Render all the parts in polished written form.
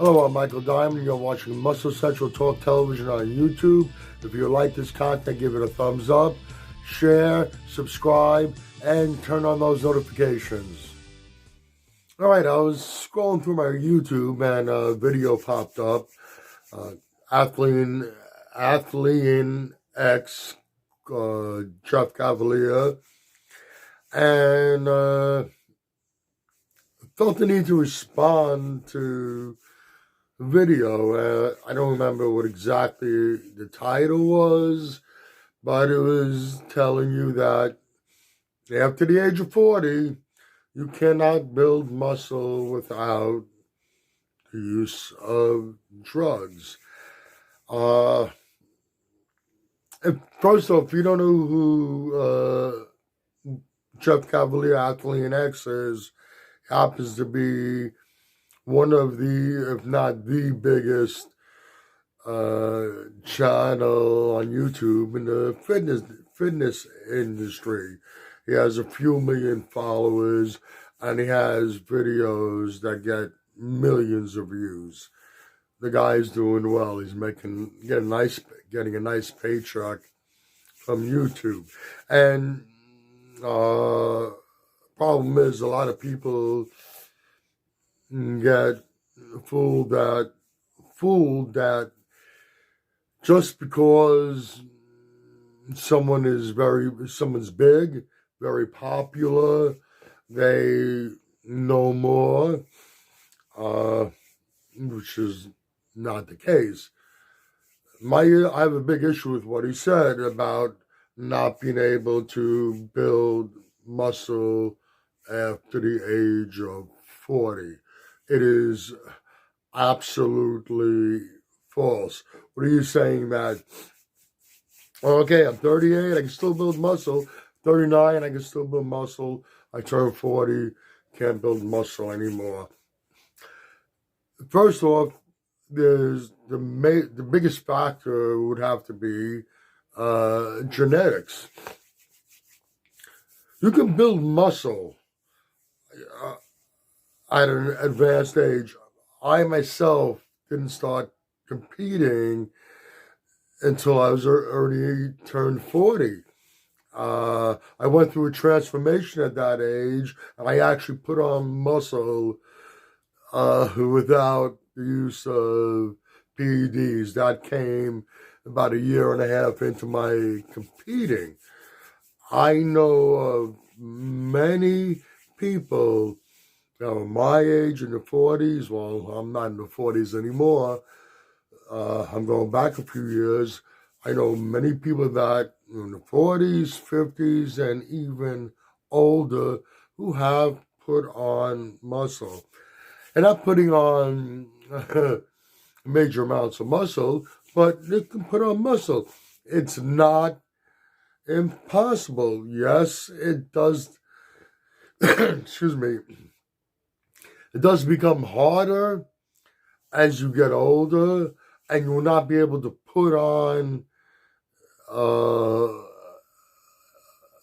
Hello, I'm Michael Diamond. You're watching Muscle Central Talk Television on YouTube. If you like this content, give it a thumbs up, share, subscribe, and turn on those notifications. All right, I was scrolling through my YouTube and a video popped up. Athlean X, Jeff Cavaliere, and felt the need to respond to video. I don't remember what exactly the title was, but it was telling you that after the age of 40, you cannot build muscle without the use of drugs. First off, if you don't know who Jeff Cavaliere, Athlean X is, happens to be one of the, if not the biggest channel on YouTube in the fitness industry. He has a few million followers, and he has videos that get millions of views. The guy's doing well. He's getting a nice paycheck from YouTube. And problem is, a lot of people get fooled that just because someone's big, very popular, they know more, which is not the case. I have a big issue with what he said about not being able to build muscle after the age of 40. It is absolutely false. What are you saying that, okay, I'm 38, I can still build muscle. 39, I can still build muscle. I turn 40, can't build muscle anymore. First off, there's the biggest factor would have to be genetics. You can build muscle at an advanced age. I myself didn't start competing until I was already turned 40. I went through a transformation at that age, and I actually put on muscle without the use of PEDs. That came about a year and a half into my competing. I know of many people my age in the 40s. Well, I'm not in the 40s anymore. I'm going back a few years. I know many people that in the 40s, 50s, and even older who have put on muscle. And not putting on major amounts of muscle, but they can put on muscle. It's not impossible. Yes, it does. Excuse me. It does become harder as you get older, and you will not be able to put on the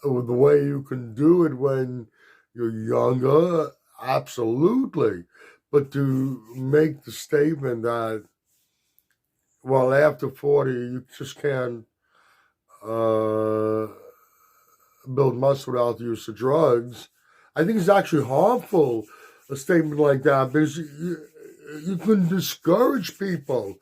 way you can do it when you're younger. Absolutely. But to make the statement that, well, after 40, you just can't build muscle without the use of drugs, I think it's actually harmful, a statement like that, because you can discourage people.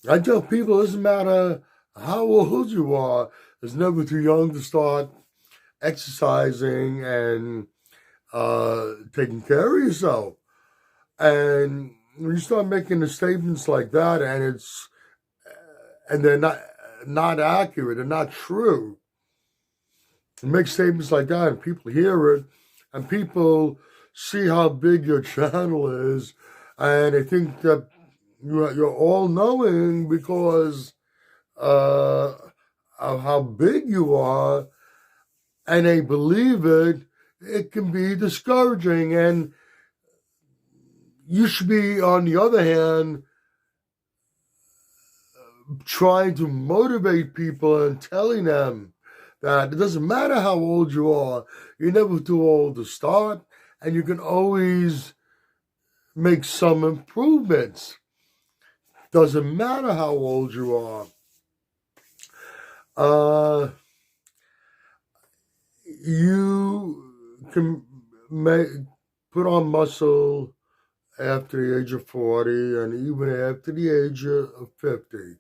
I tell people it doesn't matter how old you are, it's never too young to start exercising and taking care of yourself. And when you start making the statements like that, and they're not accurate, they're not true. You make statements like that, and people hear it, and people see how big your channel is, and they think that you're all knowing because of how big you are, and they believe it. It can be discouraging, and you should be, on the other hand, trying to motivate people and telling them that it doesn't matter how old you are, you're never too old to start, and you can always make some improvements. Doesn't matter how old you are. You can put on muscle after the age of 40 and even after the age of 50.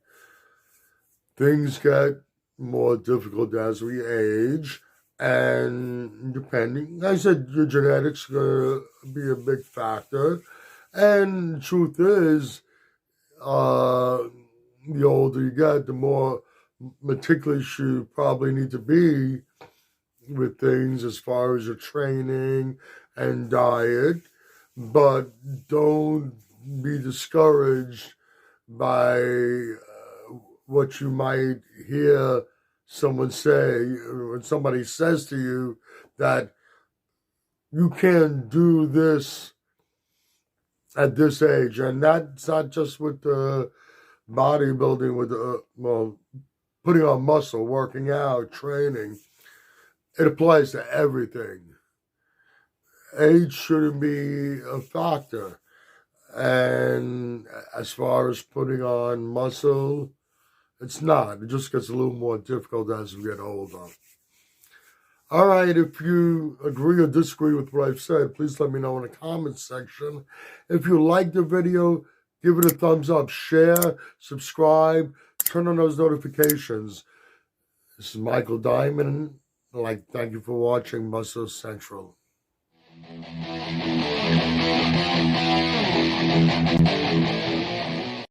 Things get more difficult as we age, and depending, I said, your genetics are going to be a big factor. And the truth is, the older you get, the more meticulous you probably need to be with things as far as your training and diet. But don't be discouraged by what you might hear someone say, when somebody says to you that you can't do this at this age. And that's not just with the bodybuilding, with putting on muscle, working out, training. It applies to everything. Age shouldn't be a factor. And as far as putting on muscle, it's not. It just gets a little more difficult as we get older. All right, if you agree or disagree with what I've said, please let me know in the comments section. If you like the video, give it a thumbs up, share, subscribe, turn on those notifications. This is Michael Diamond. Thank you for watching Muscle Central.